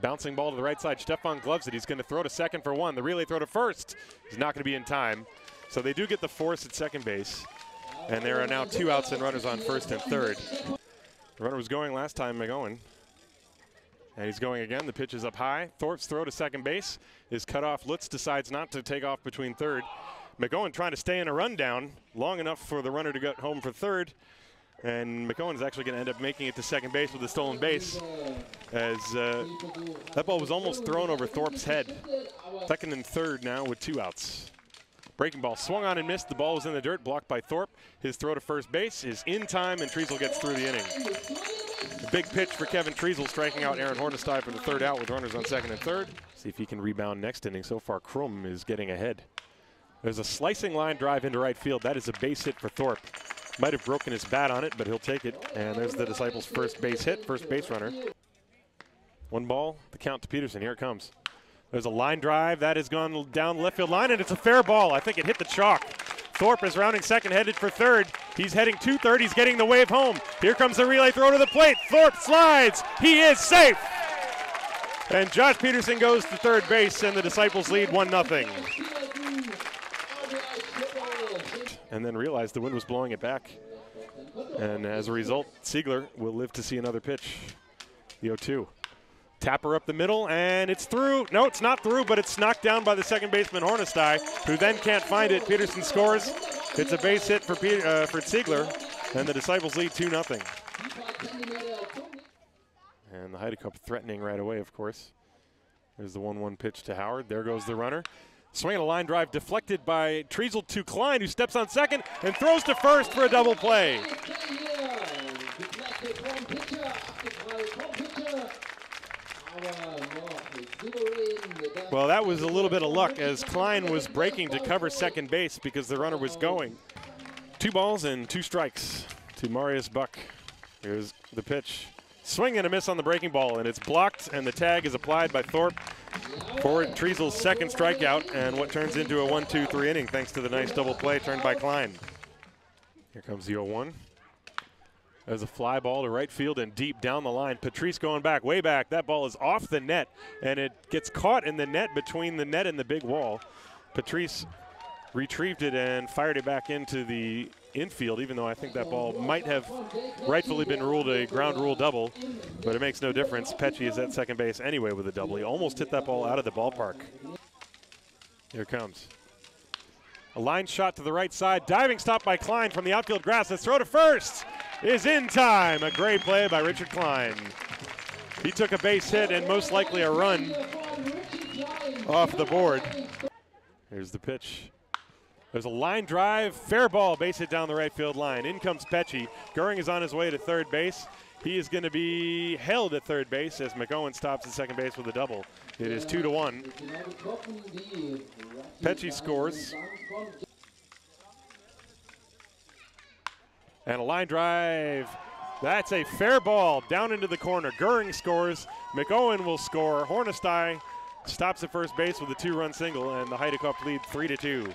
Bouncing ball to the right side. Stefan gloves it. He's going to throw to second for one. The relay throw to first. He's not going to be in time. So they do get the force at second base. And there are now 2 outs and runners on first and third. The runner was going last time, McGowan. And he's going again. The pitch is up high. Thorpe's throw to second base is cut off. Lutz decides not to take off between third. McGowan trying to stay in a rundown long enough for the runner to get home for third. And McGowan is actually going to end up making it to second base with a stolen base, as that ball was almost thrown over Thorpe's head. Second and third now with 2 outs. Breaking ball swung on and missed. The ball was in the dirt, blocked by Thorpe. His throw to first base is in time, and Trisl gets through the inning. A big pitch for Kevin Trisl, striking out Aaron Hornestein for the 3rd out with runners on second and third. See if he can rebound next inning. So far, Krum is getting ahead. There's a slicing line drive into right field. That is a base hit for Thorpe. Might have broken his bat on it, but he'll take it. And there's the Disciples' first base hit, first base runner. 1 ball, the count to Peterson. Here it comes. There's a line drive. That has gone down left field line, and it's a fair ball. I think it hit the chalk. Thorpe is rounding second, headed for third. He's heading to third. He's getting the wave home. Here comes the relay throw to the plate. Thorpe slides. He is safe. And Josh Peterson goes to third base, and the Disciples lead 1-0. And then realized the wind was blowing it back. And as a result, Ziegler will live to see another pitch. The 0-2. Tapper up the middle, and it's through. No, it's not through, but it's knocked down by the second baseman, Hornestein, who then can't find it. Peterson scores. It's a base hit for Ziegler, and the Disciples lead 2-0. And the Heideköpfe threatening right away, of course. There's the 1-1 pitch to Howard. There goes the runner. Swinging a line drive deflected by Trisl to Klein, who steps on second and throws to first for a double play. Well, that was a little bit of luck, as Klein was breaking to cover second base because the runner was going. 2 balls and 2 strikes to Marius Buck. Here's the pitch. Swing and a miss on the breaking ball, and it's blocked, and the tag is applied by Thorpe for Trisl's second strikeout, and what turns into a 1-2-3 inning thanks to the nice double play turned by Klein. Here comes the 0-1. There's a fly ball to right field and deep down the line. Patrice going back, way back. That ball is off the net, and it gets caught in the net between the net and the big wall. Patrice retrieved it and fired it back into the infield, even though I think that ball might have rightfully been ruled a ground rule double, but it makes no difference. Pecci is at second base anyway with a double. He almost hit that ball out of the ballpark. Here it comes. A line shot to the right side. Diving stop by Klein from the outfield grass. Let's throw to first is in time. A great play by Richard Klein. He took a base hit and most likely a run off the board. Here's the pitch. There's a line drive, fair ball, base hit down the right field line. In comes Pecci. Goering is on his way to third base. He is going to be held at third base as McGowan stops at second base with a double. It is 2-1. Pecci scores. And a line drive. That's a fair ball down into the corner. Goering scores. McGowan will score. Hornestein stops at first base with a 2-run single, and the Heideköpfe lead 3-2.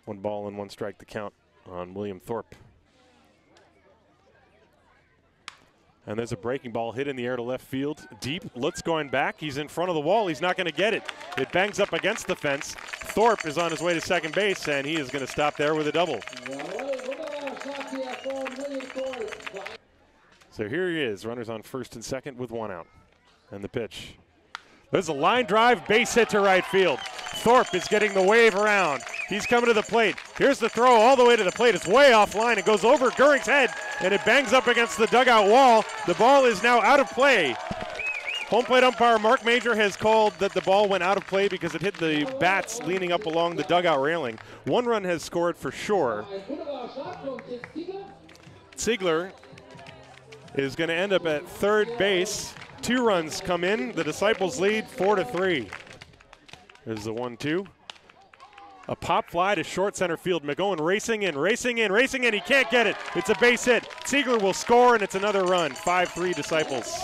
1 ball and 1 strike to count on William Thorpe. And there's a breaking ball hit in the air to left field. Deep. Lutz going back. He's in front of the wall. He's not going to get it. It bangs up against the fence. Thorpe is on his way to second base, and he is going to stop there with a double. So here he is. Runners on first and second with 1 out. And the pitch. There's a line drive, base hit to right field. Thorpe is getting the wave around. He's coming to the plate. Here's the throw all the way to the plate. It's way offline. It goes over Goering's head, and it bangs up against the dugout wall. The ball is now out of play. Home plate umpire Mark Major has called that the ball went out of play because it hit the bats leaning up along the dugout railing. 1 run has scored for sure. Ziegler is going to end up at third base. 2 runs come in. The Disciples lead 4-3. There's the 1-2. A pop fly to short center field. McGowan racing in. He can't get it. It's a base hit. Ziegler will score, and it's another run. 5-3 Disciples.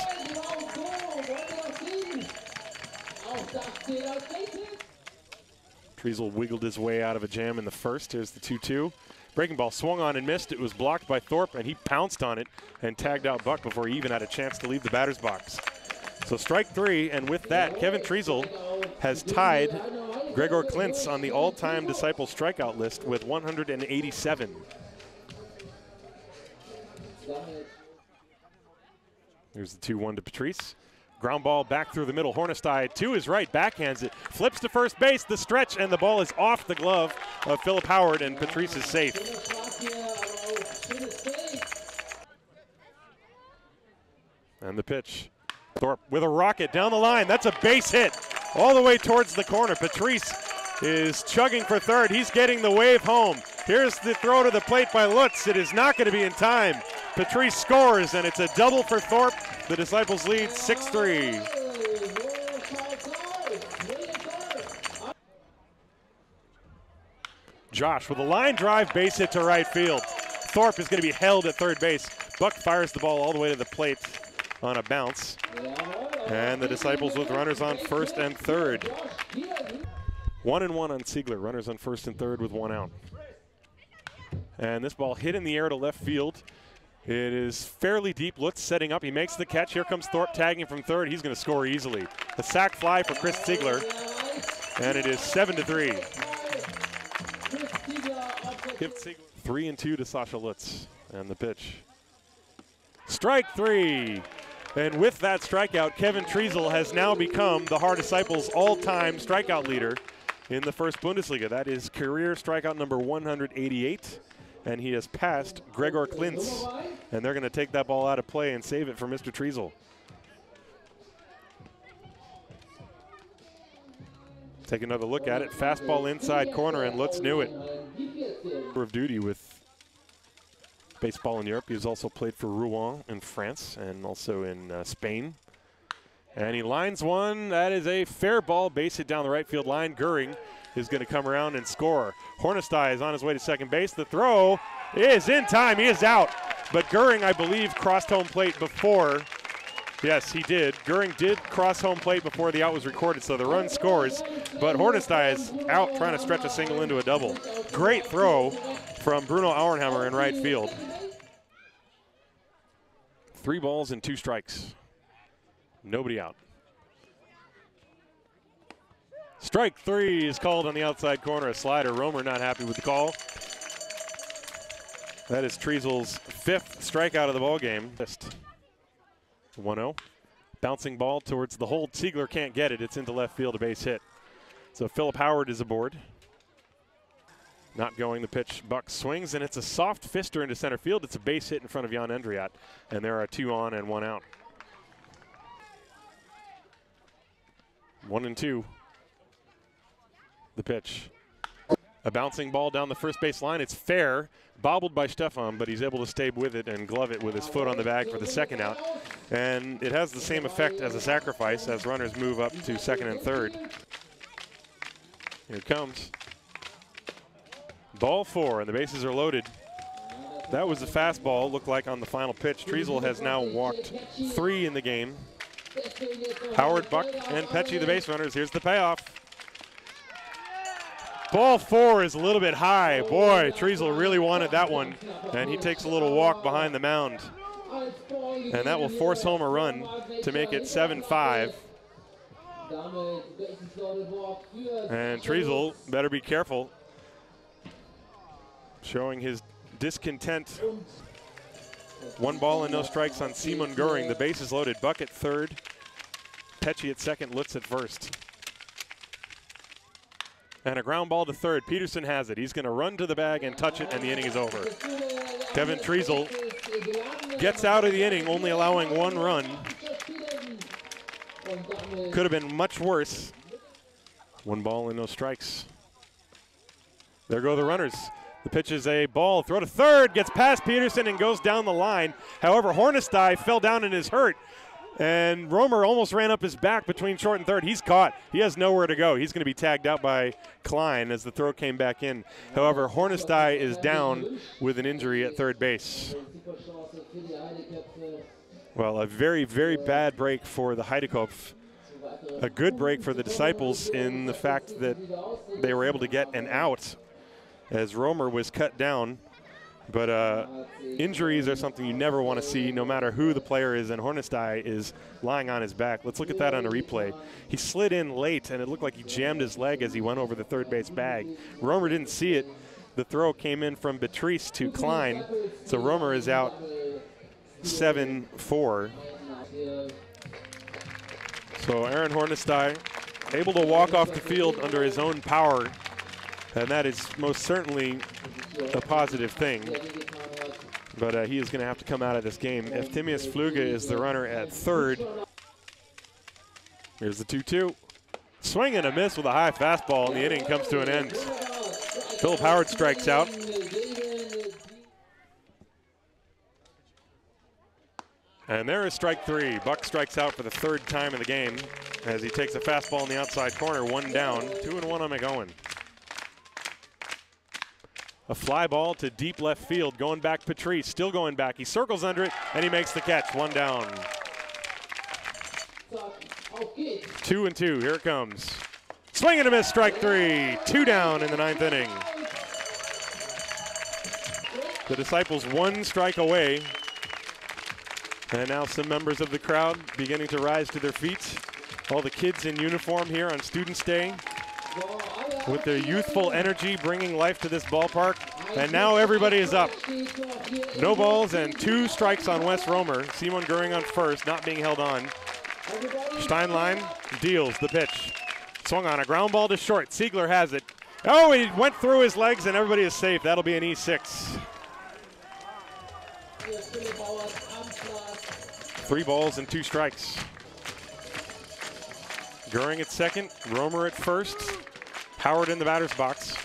Trisl wiggled his way out of a jam in the first. Here's the 2-2. Breaking ball swung on and missed. It was blocked by Thorpe, and he pounced on it and tagged out Buck before he even had a chance to leave the batter's box. So strike 3, and with that, Kevin Trisl has tied Gregor Klintz on the all-time Disciple strikeout list with 187. Here's the 2-1 to Patrice. Ground ball back through the middle. Hornestein to his right, backhands it, flips to first base, the stretch, and the ball is off the glove of Philip Howard, and Patrice is safe. And the pitch. Thorpe with a rocket down the line. That's a base hit all the way towards the corner. Patrice is chugging for third. He's getting the wave home. Here's the throw to the plate by Lutz. It is not going to be in time. Patrice scores, and it's a double for Thorpe. The Disciples lead 6-3. Josh with a line drive base hit to right field. Thorpe is going to be held at third base. Buck fires the ball all the way to the plate on a bounce. And the Disciples with runners on first and third. 1-1 on Siegler. Runners on first and third with 1 out. And this ball hit in the air to left field. It is fairly deep. Lutz setting up. He makes the catch. Here comes Thorpe tagging from third. He's going to score easily. A sac fly for Chris Siegler. And it is 7-3. 3-2 to Sasha Lutz. And the pitch. Strike 3. And with that strikeout, Kevin Trisl has now become the Haar Disciples all-time strikeout leader in the first Bundesliga. That is career strikeout number 188. And he has passed Gregor Klintz. And they're going to take that ball out of play and save it for Mr. Trisl. Take another look at it. Fastball inside corner, and Lutz knew it. Of duty with baseball in Europe. He has also played for Rouen in France and also in Spain. And he lines one. That is a fair ball. Base hit down the right field line. Goering is going to come around and score. Hornestein is on his way to second base. The throw is in time. He is out. But Goering, I believe, crossed home plate before. Yes, he did. Goering did cross home plate before the out was recorded, so the run scores. But Hornestein is out trying to stretch a single into a double. Great throw from Bruno Auernhammer in right field. 3 balls and 2 strikes. Nobody out. Strike 3 is called on the outside corner. A slider. Romer not happy with the call. That is Trisl's 5th strikeout of the ball game. 1-0. Bouncing ball towards the hold. Siegler can't get it. It's into left field, a base hit. So Philip Howard is aboard. Not going the pitch. Buck swings, and it's a soft fister into center field. It's a base hit in front of Jan Endriat. And there are 2 on and 1 out. 1-2. The pitch. A bouncing ball down the first base line. It's fair. Bobbled by Stefan, but he's able to stay with it and glove it with his foot on the bag for the second out. And it has the same effect as a sacrifice as runners move up to second and third. Here it comes. Ball 4, and the bases are loaded. That was a fastball, looked like on the final pitch. Trisl has now walked 3 in the game. Howard, Buck, and Pecci, the base runners. Here's the payoff. Ball 4 is a little bit high. Boy, Trisl really wanted that one, and he takes a little walk behind the mound. And that will force home a run to make it 7-5. And Trisl better be careful, showing his discontent. 1 ball and no strikes on Simon Goering. The base is loaded. Buck at third, Pecci at second, Lutz at first. And a ground ball to third. Peterson has it. He's going to run to the bag and touch it, and the inning is over. Kevin Trisl gets out of the inning, only allowing 1 run. Could have been much worse. 1 ball and no strikes. There go the runners. The pitch is a ball. Throw to third. Gets past Peterson and goes down the line. However, Hornestein fell down and is hurt. And Romer almost ran up his back between short and third. He's caught. He has nowhere to go. He's going to be tagged out by Klein as the throw came back in. However, Hornestein is down with an injury at third base. Well, a very, very bad break for the Heideköpfe. A good break for the Disciples in the fact that they were able to get an out as Romer was cut down. But injuries are something you never want to see, no matter who the player is, and Hornestein is lying on his back. Let's look at that on a replay. He slid in late, and it looked like he jammed his leg as he went over the third base bag. Romer didn't see it. The throw came in from Beatrice to Klein, so Romer is out 7-4. So Aaron Hornestein able to walk off the field under his own power, and that is most certainly a positive thing. But he is going to have to come out of this game. Eftimius Fluge is the runner at third. Here's the 2-2. Swing and a miss with a high fastball, and the inning comes to an end. Philip Howard strikes out. And there is strike three. Buck strikes out for the third time in the game as he takes a fastball in the outside corner, one down, 2-1 on McGowan. A fly ball to deep left field, going back Patrice, still going back. He circles under it, and he makes the catch, one down. 2-2, here it comes. Swing and a miss, strike three. 2 down in the 9th inning. The Disciples 1 strike away. And now some members of the crowd beginning to rise to their feet. All the kids in uniform here on Students' Day with their youthful energy bringing life to this ballpark. And now everybody is up. No balls and 2 strikes on Wes Romer. Simon Goering on first, not being held on. Steinlein deals the pitch. Swung on a ground ball to short. Siegler has it. Oh, he went through his legs and everybody is safe. That'll be an E6. 3 balls and 2 strikes. Goering at second, Romer at first, Howard in the batter's box.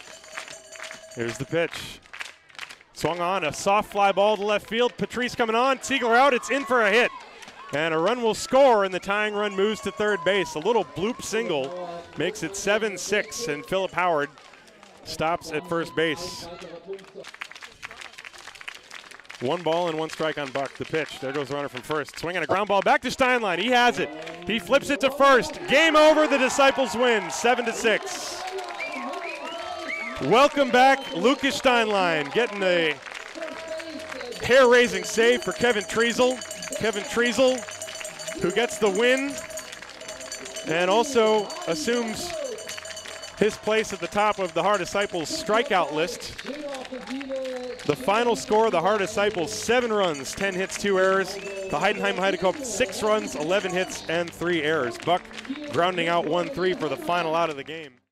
Here's the pitch. Swung on, a soft fly ball to left field. Patrice coming on, Siegler out, it's in for a hit. And a run will score, and the tying run moves to third base. A little bloop single makes it 7-6, and Philip Howard stops at first base. 1 ball and 1 strike on Buck. The pitch. There goes the runner from first. Swinging a ground ball back to Steinlein. He has it. He flips it to first. Game over. The Disciples win 7-6. Welcome back, Lucas Steinlein, getting a hair-raising save for Kevin Trisl. Kevin Trisl, who gets the win and also assumes his place at the top of the Haar Disciples strikeout list. The final score of the Haar Disciples, 7 runs, 10 hits, 2 errors. The Heidenheim Heideköpfe, 6 runs, 11 hits, and 3 errors. Buck grounding out 1-3 for the final out of the game.